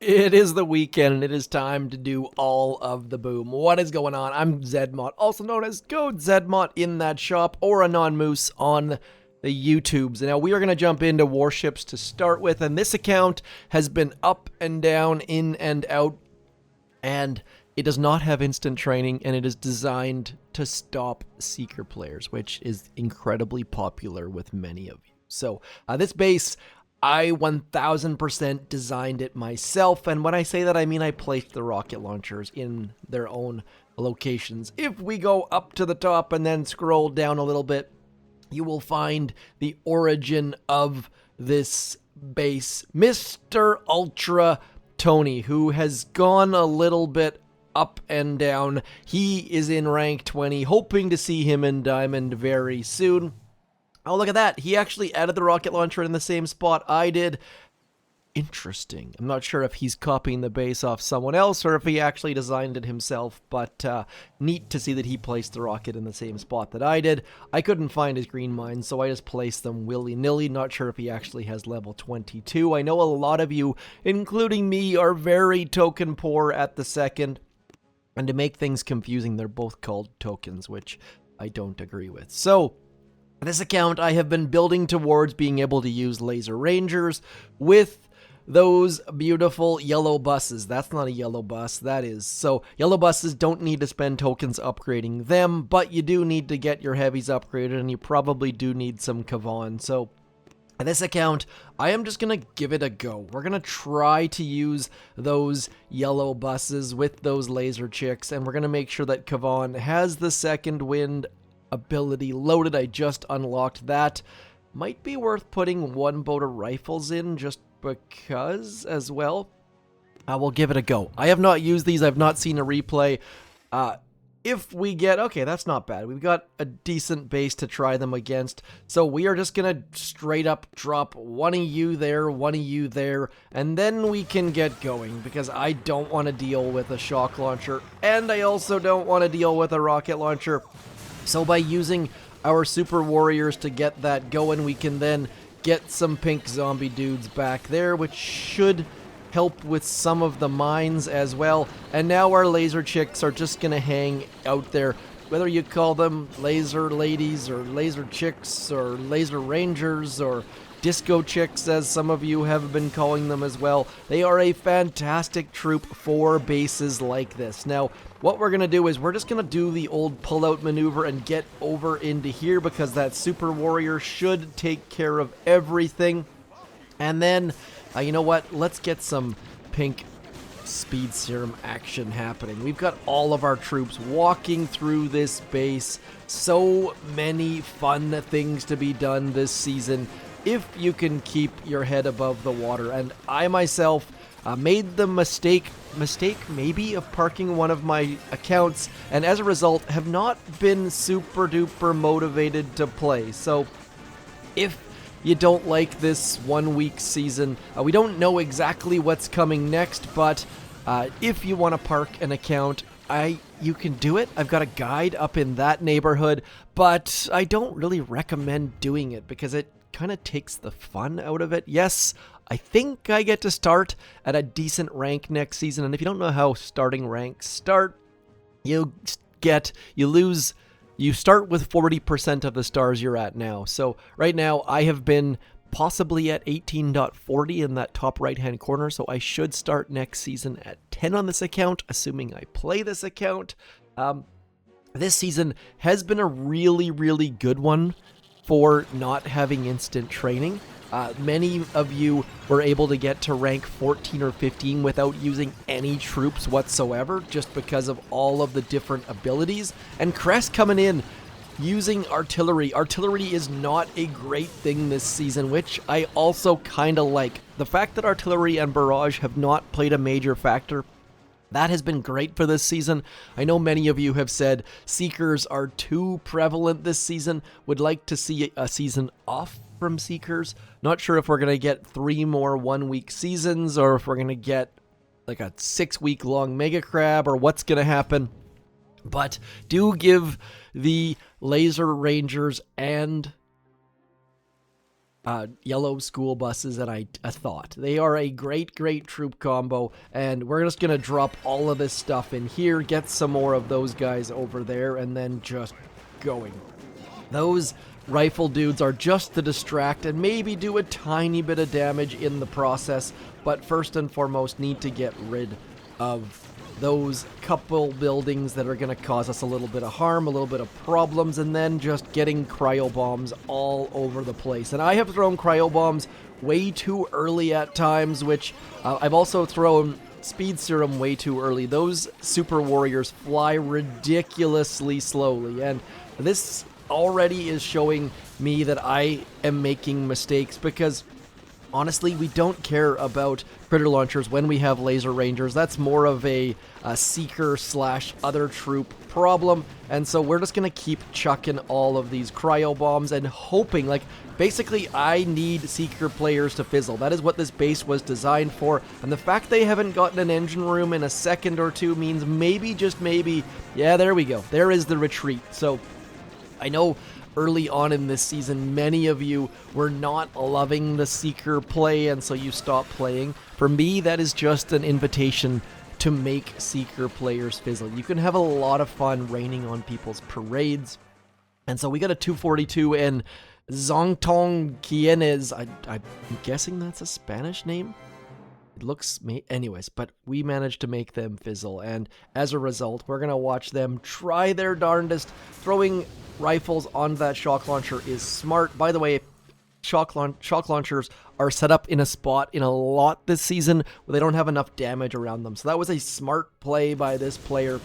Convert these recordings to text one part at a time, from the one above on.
It is the weekend and it is time to do all of the boom. What is going on? I'm Zedmont, also known as Code Zedmont in that shop, or Anon Moose on the YouTubes. Now we are going to jump into Warships to start with, and this account has been up and down, in and out, and it does not have instant training, and it is designed to stop Seeker players, which is incredibly popular with many of you. So this base, I 1000% designed it myself, and when I say that, I mean I placed the rocket launchers in their own locations. If we go up to the top and then scroll down a little bit, you will find the origin of this base, Mr. Ultra Tony, who has gone a little bit up and down. He is in rank 20, hoping to see him in Diamond very soon. Oh, look at that. He actually added the rocket launcher in the same spot I did. Interesting. I'm not sure if he's copying the base off someone else or if he actually designed it himself, but neat to see that he placed the rocket in the same spot that I did. I couldn't find his green mines, so I just placed them willy-nilly. Not sure if he actually has level 22. I know a lot of you, including me, are very token poor at the second. And to make things confusing, they're both called tokens, which I don't agree with. So this account, I have been building towards being able to use laser rangers with those beautiful yellow buses. That's not a yellow bus, that is. So yellow buses don't need to spend tokens upgrading them, but you do need to get your heavies upgraded, and you probably do need some Kavan. So this account, I am just going to give it a go. We're going to try to use those yellow buses with those laser chicks, and we're going to make sure that Kavan has the second wind ability loaded. I just unlocked that. Might be worth putting one boat of rifles in just because as well. I will give it a go. I have not used these. I've not seen a replay. If we get, okay, that's not bad. We've got a decent base to try them against. So we are just going to straight up drop one of you there, and then we can get going, because I don't want to deal with a shock launcher, and I also don't want to deal with a rocket launcher. So by using our super warriors to get that going, we can then get some pink zombie dudes back there, which should help with some of the mines as well. And now our laser chicks are just going to hang out there. Whether you call them laser ladies or laser chicks or laser rangers or disco chicks, as some of you have been calling them as well, they are a fantastic troop for bases like this. Now, what we're going to do is we're just going to do the old pull-out maneuver and get over into here, because that super warrior should take care of everything. And then, you know what? Let's get some pink speed serum action happening. We've got all of our troops walking through this base. So many fun things to be done this season if you can keep your head above the water. And I myself made the mistake maybe of parking one of my accounts, and as a result have not been super duper motivated to play. So if you don't like this 1 week season, we don't know exactly what's coming next, but if you want to park an account, you can do it. I've got a guide up in that neighborhood, but I don't really recommend doing it because it kind of takes the fun out of it. Yes, I think I get to start at a decent rank next season, and if you don't know how starting ranks start, you start with 40% of the stars you're at now. So right now I have been possibly at 18.40 in that top right hand corner, so I should start next season at 10 on this account, assuming I play this account. This season has been a really, really good one for not having instant training. Many of you were able to get to rank 14 or 15 without using any troops whatsoever, just because of all of the different abilities. And Crest coming in using artillery. Artillery is not a great thing this season, which I also kind of like. The fact that artillery and barrage have not played a major factor, that has been great for this season. I know many of you have said Seekers are too prevalent this season, would like to see a season off from Seekers. Not sure if we're going to get 3 more 1 week seasons, or if we're going to get like a 6 week long Mega Crab, or what's going to happen. But do give the Laser Rangers and yellow school buses and I thought. They are a great troop combo, and we're just going to drop all of this stuff in here, get some more of those guys over there, and then just going. Those rifle dudes are just to distract and maybe do a tiny bit of damage in the process, but first and foremost need to get rid of those couple buildings that are going to cause us a little bit of harm, a little bit of problems, and then just getting cryo bombs all over the place. And I have thrown cryo bombs way too early at times, which I've also thrown speed serum way too early. Those super warriors fly ridiculously slowly, and this already is showing me that I am making mistakes, because honestly, we don't care about critter launchers when we have laser rangers. That's more of a seeker slash other troop problem, and so we're just gonna keep chucking all of these cryo bombs and hoping, like, basically I need seeker players to fizzle. That is what this base was designed for, and the fact they haven't gotten an engine room in a second or two means maybe, just maybe, yeah, there we go. There is the retreat. So I know early on in this season, many of you were not loving the Seeker play, and so you stopped playing. For me, that is just an invitation to make Seeker players fizzle. You can have a lot of fun raining on people's parades. And so we got a 242 and Zongtong Quienes. I'm guessing that's a Spanish name? It looks anyways, but we managed to make them fizzle, and as a result, we're gonna watch them try their darndest. Throwing rifles on that shock launcher is smart. By the way, shock launchers are set up in a spot in a lot this season where they don't have enough damage around them, so that was a smart play by this player.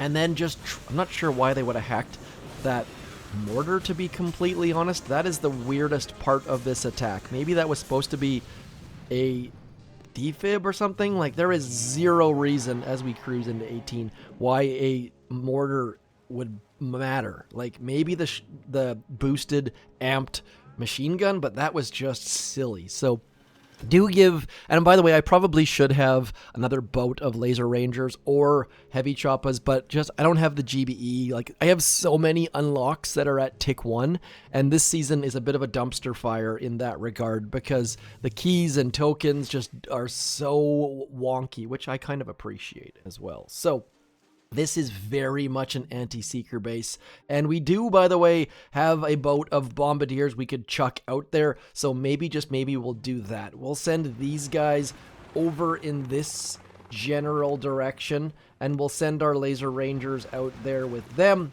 And then just, I'm not sure why they would have hacked that mortar, to be completely honest. That is the weirdest part of this attack. Maybe that was supposed to be a defib or something. Like, there is zero reason as we cruise into 18 why a mortar would matter. Like, maybe the boosted amped machine gun, but that was just silly. So do give, and by the way, I probably should have another boat of laser rangers or heavy choppas, but just I don't have the GBE. Like, I have so many unlocks that are at tick 1, and this season is a bit of a dumpster fire in that regard, because the keys and tokens just are so wonky, which I kind of appreciate as well. So this is very much an anti-seeker base, and we do, by the way, have a boat of bombardiers we could chuck out there, so maybe, just maybe, we'll do that. We'll send these guys over in this general direction, and we'll send our laser rangers out there with them.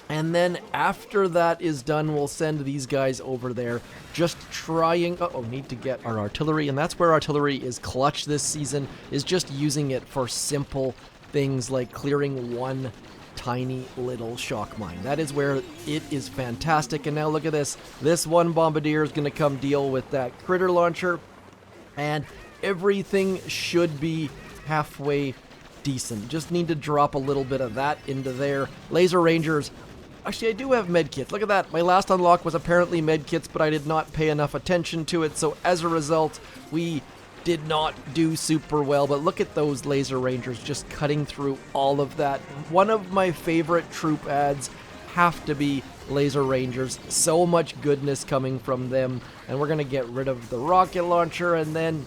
And then after that is done, we'll send these guys over there, just trying, need to get our artillery, and that's where artillery is clutch this season, is just using it for simple things like clearing one tiny little shock mine. That is where it is fantastic. And now look at this. This one bombardier is going to come deal with that critter launcher, and everything should be halfway decent. Just need to drop a little bit of that into there. Laser rangers. Actually, I do have medkits. Look at that. My last unlock was apparently medkits, but I did not pay enough attention to it. So as a result, we did not do super well, but look at those laser rangers just cutting through all of that. One of my favorite troop ads have to be laser rangers. So much goodness coming from them, and we're gonna get rid of the rocket launcher, and then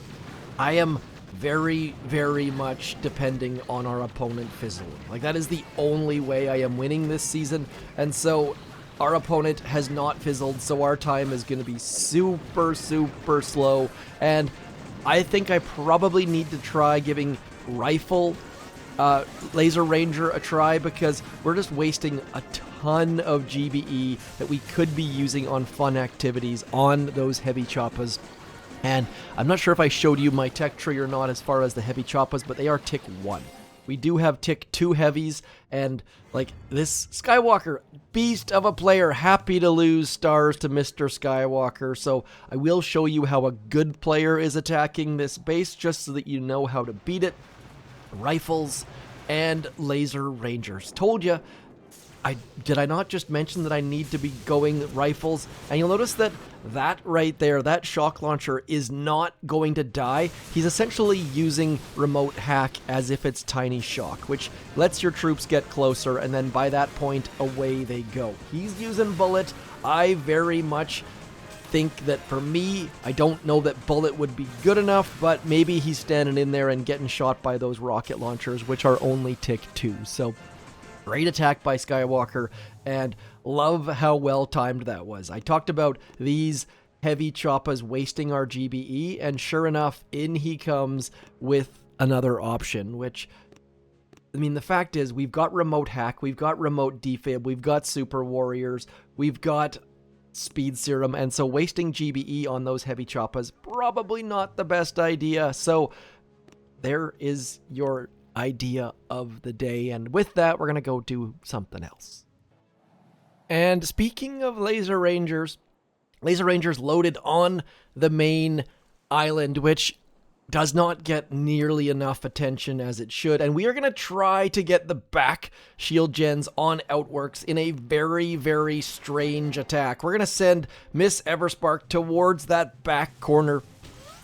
I am very, very much depending on our opponent fizzling. Like, that is the only way I am winning this season, and so our opponent has not fizzled, so our time is gonna be super, super slow, and I think I probably need to try giving rifle laser ranger a try, because we're just wasting a ton of GBE that we could be using on fun activities on those heavy choppas. And I'm not sure if I showed you my tech tree or not as far as the heavy choppas, but they are tick 1. We do have tick 2 heavies, and like this Skywalker, beast of a player, happy to lose stars to Mr. Skywalker. So I will show you how a good player is attacking this base, just so that you know how to beat it. Rifles and laser rangers. Told you. Did I not just mention that I need to be going rifles? And you'll notice that right there, that shock launcher is not going to die. He's essentially using remote hack as if it's tiny shock, which lets your troops get closer, and then by that point, away they go. He's using bullet. I very much think that for me, I don't know that Bullet would be good enough, but maybe he's standing in there and getting shot by those rocket launchers, which are only tick 2. So great attack by Skywalker, and love how well timed that was. I talked about these heavy choppas wasting our GBE, and sure enough, in he comes with another option, which, I mean, the fact is, we've got remote hack, we've got remote defib, we've got super warriors, we've got speed serum, and so wasting GBE on those heavy choppas, probably not the best idea. So there is your idea of the day, and with that, we're going to go do something else. And speaking of Laser Rangers loaded on the main island, which does not get nearly enough attention as it should, and we are going to try to get the back shield gens on Outworks in a very, very strange attack. We're going to send Miss Everspark towards that back corner.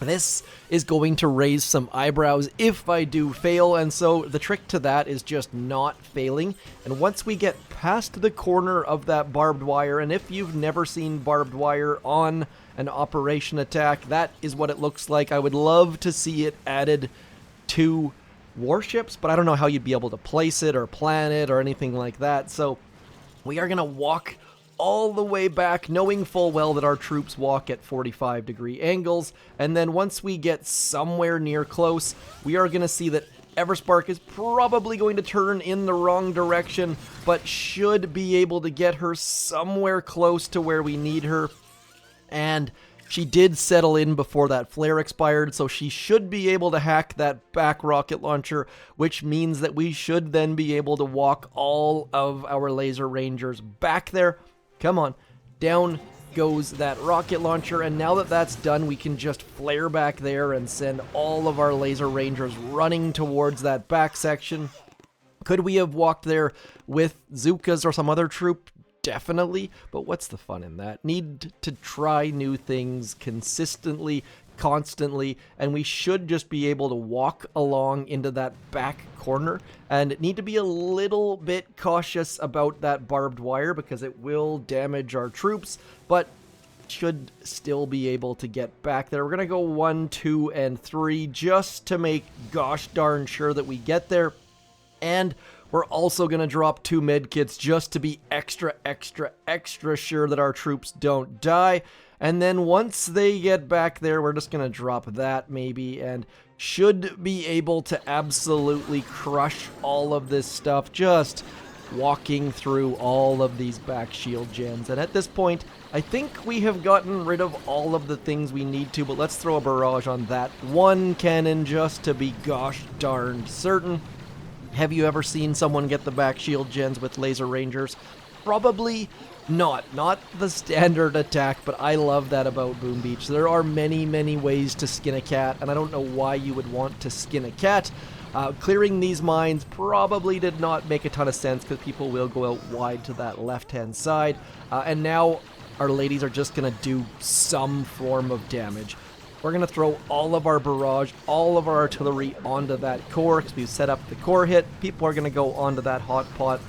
This is going to raise some eyebrows if I do fail, and so the trick to that is just not failing. And once we get past the corner of that barbed wire, and if you've never seen barbed wire on an operation attack, that is what it looks like. I would love to see it added to warships, but I don't know how you'd be able to place it or plan it or anything like that. So we are going to walk all the way back, knowing full well that our troops walk at 45-degree angles, and then once we get somewhere near close, we are going to see that Everspark is probably going to turn in the wrong direction, but should be able to get her somewhere close to where we need her. And she did settle in before that flare expired, so she should be able to hack that back rocket launcher, which means that we should then be able to walk all of our Laser Rangers back there. Come on, down goes that rocket launcher, and now that that's done, we can just flare back there and send all of our Laser Rangers running towards that back section. Could we have walked there with Zukas or some other troop? Definitely, but what's the fun in that? Need to try new things consistently, constantly, and we should just be able to walk along into that back corner and need to be a little bit cautious about that barbed wire because it will damage our troops, but should still be able to get back there. We're going to go 1, 2, and 3 just to make gosh darn sure that we get there, and we're also going to drop 2 medkits just to be extra sure that our troops don't die. And then once they get back there, we're just going to drop that maybe, and should be able to absolutely crush all of this stuff, just walking through all of these back shield gens. And at this point, I think we have gotten rid of all of the things we need to, but let's throw a barrage on that one cannon just to be gosh darned certain. Have you ever seen someone get the back shield gens with Laser Rangers? Probably not. Not the standard attack, but I love that about Boom Beach. There are many, many ways to skin a cat, and I don't know why you would want to skin a cat. Clearing these mines probably did not make a ton of sense because people will go out wide to that left-hand side. And now our ladies are just going to do some form of damage. We're going to throw all of our barrage, all of our artillery onto that core because we've set up the core hit. People are going to go onto that hot pot,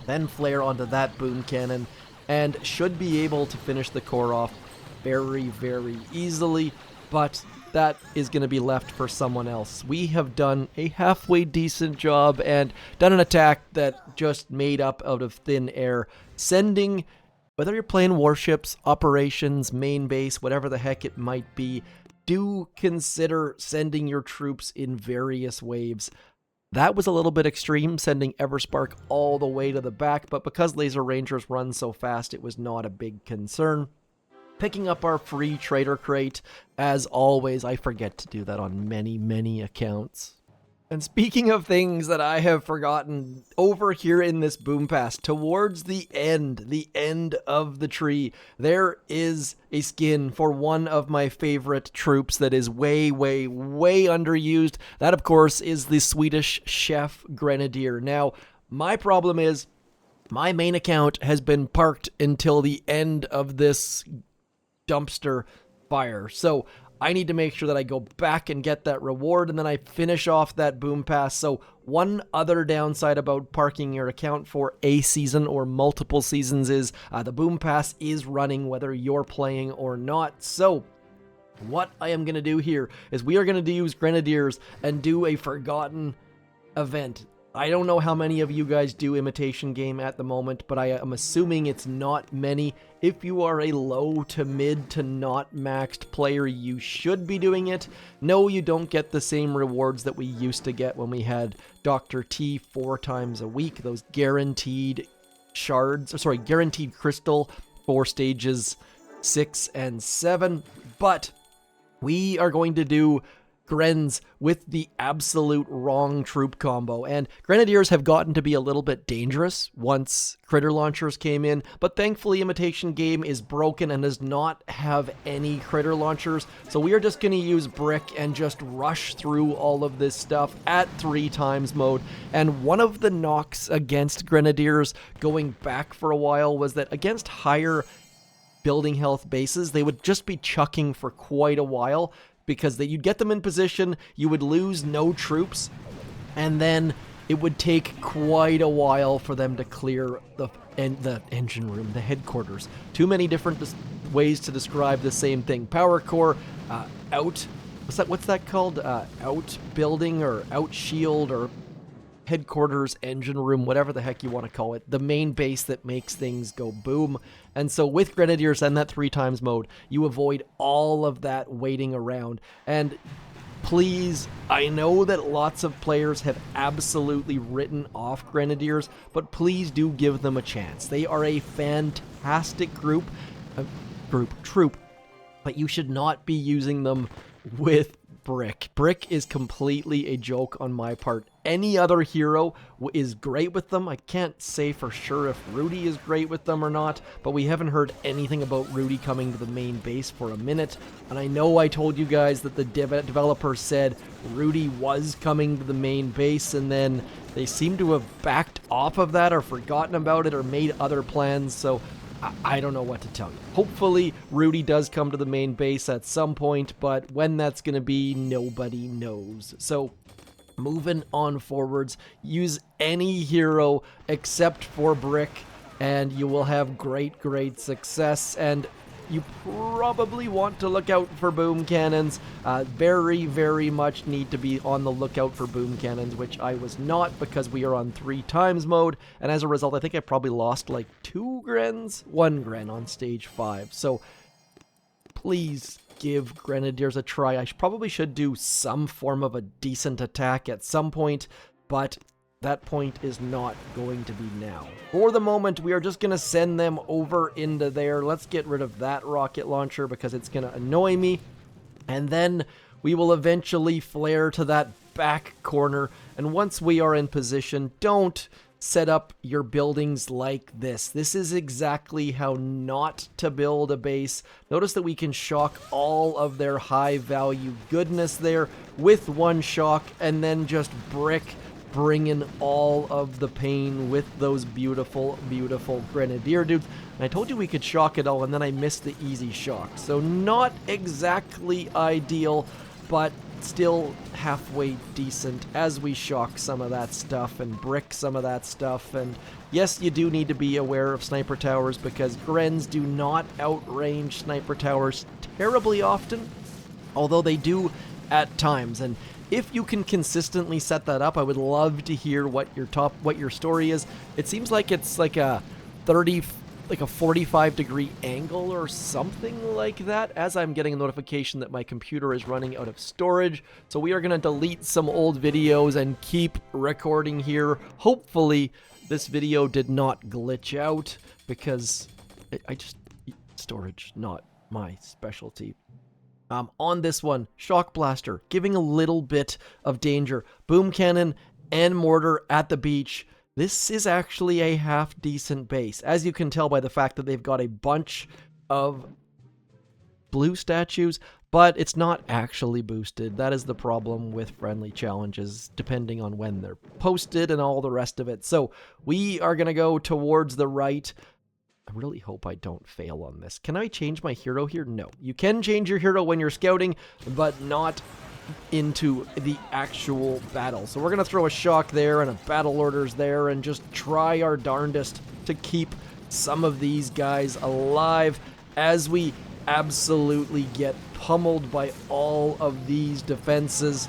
then flare onto that boom cannon, and should be able to finish the core off very, very easily, but that is going to be left for someone else. We have done a halfway decent job and done an attack that just made up out of thin air, sending, whether you're playing warships, operations, main base, whatever the heck it might be, do consider sending your troops in various waves. That was a little bit extreme, sending Everspark all the way to the back, but because Laser Rangers run so fast, it was not a big concern. Picking up our free trader crate, as always. I forget to do that on many, many accounts. And speaking of things that I have forgotten, over here in this boom pass, towards the end of the tree, there is a skin for one of my favorite troops that is way, way, way underused. That, of course, is the Swedish Chef Grenadier. Now, my problem is my main account has been parked until the end of this dumpster fire. So I need to make sure that I go back and get that reward, and then I finish off that boom pass. So one other downside about parking your account for a season or multiple seasons is the boom pass is running whether you're playing or not. So what I am going to do here is we are going to use Grenadiers and do a forgotten event. I don't know how many of you guys do Imitation Game at the moment, but I am assuming it's not many. If you are a low to mid to not maxed player, you should be doing it. No, you don't get the same rewards that we used to get when we had Dr. T 4 times a week. Those guaranteed guaranteed crystal for stages 6 and 7. But we are going to do Grens with the absolute wrong troop combo, and Grenadiers have gotten to be a little bit dangerous once critter launchers came in, but thankfully Imitation Game is broken and does not have any critter launchers, so we are just going to use Brick and just rush through all of this stuff at 3 times mode. And one of the knocks against Grenadiers going back for a while was that against higher building health bases, they would just be chucking for quite a while, because you'd get them in position, you would lose no troops, and then it would take quite a while for them to clear the engine room, the headquarters. Too many different ways to describe the same thing. Power core, what's that called? Out building or out shield or headquarters, engine room, whatever the heck you want to call it, the main base that makes things go boom. And so with Grenadiers and that 3 times mode, you avoid all of that waiting around. And please, I know that lots of players have absolutely written off Grenadiers, but please do give them a chance. They are a fantastic troop, but you should not be using them with Brick. Brick is completely a joke on my part. Any other hero is great with them. I can't say for sure if Rudy is great with them or not, but we haven't heard anything about Rudy coming to the main base for a minute. And I know I told you guys that the developer said Rudy was coming to the main base, and then they seem to have backed off of that or forgotten about it or made other plans, so I don't know what to tell you. Hopefully, Rudy does come to the main base at some point, but when that's going to be, nobody knows. So, moving on forwards, use any hero except for Brick, and you will have great success. And you probably want to look out for boom cannons. Very much need to be on the lookout for boom cannons, which I was not because we are on 3 times mode. And as a result, I think I probably lost like 2 Grens, 1 Gren on stage 5. So please give Grenadiers a try. I probably should do some form of a decent attack at some point, but that point is not going to be now. For the moment, we are just going to send them over into there. Let's get rid of that rocket launcher because it's going to annoy me. And then we will eventually flare to that back corner. And once we are in position, don't set up your buildings like this. This is exactly how not to build a base. Notice that we can shock all of their high value goodness there with 1 shock, and then just Brick bring in all of the pain with those beautiful Grenadier dudes. And I told you we could shock it all, and then I missed the easy shock. So not exactly ideal, but still halfway decent as we shock some of that stuff and brick some of that stuff. And yes, you do need to be aware of sniper towers because Grens do not outrange sniper towers terribly often, although they do at times. And if you can consistently set that up, I would love to hear what your story is. It seems like it's like a 45-degree angle or something like that, as I'm getting a notification that my computer is running out of storage. So we are going to delete some old videos and keep recording here. Hopefully this video did not glitch out because storage, not my specialty. On this one, Shock Blaster, giving a little bit of danger. Boom Cannon and Mortar at the beach. This is actually a half-decent base, as you can tell by the fact that they've got a bunch of blue statues, but it's not actually boosted. That is the problem with friendly challenges, depending on when they're posted and all the rest of it. So we are going to go towards the right. I really hope I don't fail on this. Can I change my hero here? No. You can change your hero when you're scouting, but not into the actual battle. So we're going to throw a shock there and a battle orders there and just try our darndest to keep some of these guys alive as we absolutely get pummeled by all of these defenses.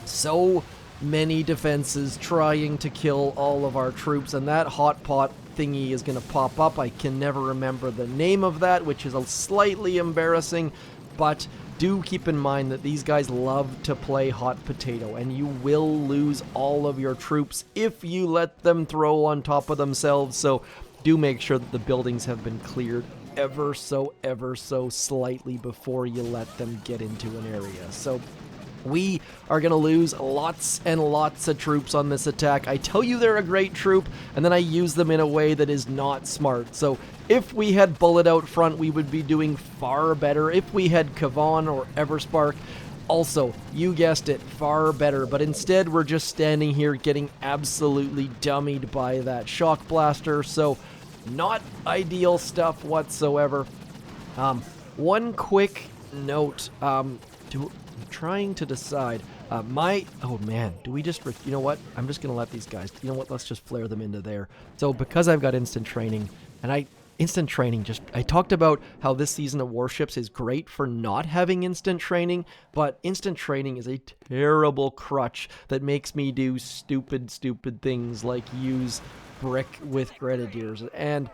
So many defenses trying to kill all of our troops, and that hot pot thingy is going to pop up. I can never remember the name of that, which is a slightly embarrassing, but do keep in mind that these guys love to play hot potato, and you will lose all of your troops if you let them throw on top of themselves. So do make sure that the buildings have been cleared ever so slightly before you let them get into an area. So we are going to lose lots and lots of troops on this attack. I tell you they're a great troop, and then I use them in a way that is not smart. So if we had Bullet out front, we would be doing far better. If we had Kavan or Everspark, also, you guessed it, far better. But instead, we're just standing here getting absolutely dummied by that shock blaster. So not ideal stuff whatsoever. One quick note, I'm trying to decide, oh man, do we just, you know what, I'm just gonna let these guys, you know what, let's just flare them into there. So because I've got instant training, and I talked about how this season of Warships is great for not having instant training, but instant training is a terrible crutch that makes me do stupid things like use brick with Grenadiers. And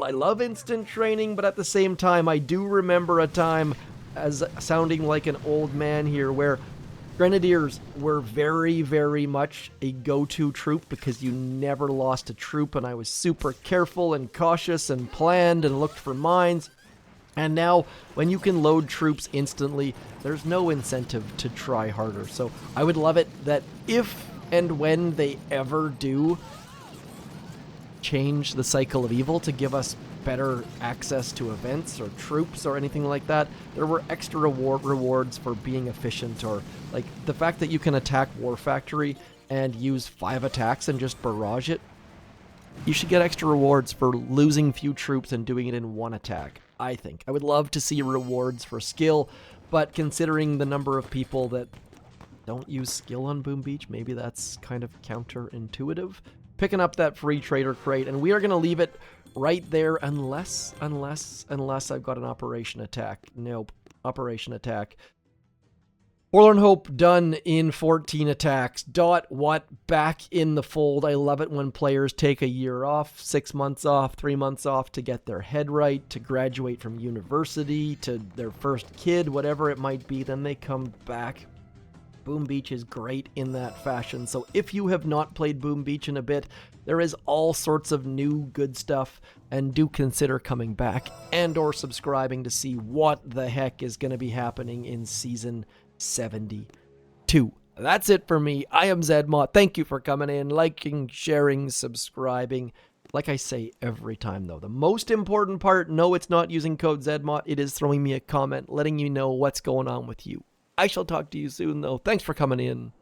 I love instant training, but at the same time, I do remember a time, as sounding like an old man here, where Grenadiers were very much a go-to troop because you never lost a troop, and I was super careful and cautious and planned and looked for mines. And now, when you can load troops instantly, there's no incentive to try harder. So I would love it that if and when they ever do change the cycle of evil to give us better access to events or troops or anything like that, there were extra rewards for being efficient, or like the fact that you can attack War Factory and use 5 attacks and just barrage it. You should get extra rewards for losing few troops and doing it in 1 attack, I think. I would love to see rewards for skill, but considering the number of people that don't use skill on Boom Beach, maybe that's kind of counterintuitive. Picking up that free trader crate, and we are going to leave it right there unless I've got an operation attack. Nope. Operation attack. Forlorn Hope done in 14 attacks. What? Back in the fold. I love it when players take a year off, 6 months off, 3 months off to get their head right, to graduate from university, to their first kid, whatever it might be. Then they come back. Boom Beach is great in that fashion. So if you have not played Boom Beach in a bit, there is all sorts of new good stuff, and do consider coming back and or subscribing to see what the heck is going to be happening in Season 72. That's it for me. I am Zedmot. Thank you for coming in, liking, sharing, subscribing. Like I say every time, though, the most important part, no, it's not using code Zedmot. It is throwing me a comment, letting you know what's going on with you. I shall talk to you soon, though. Thanks for coming in.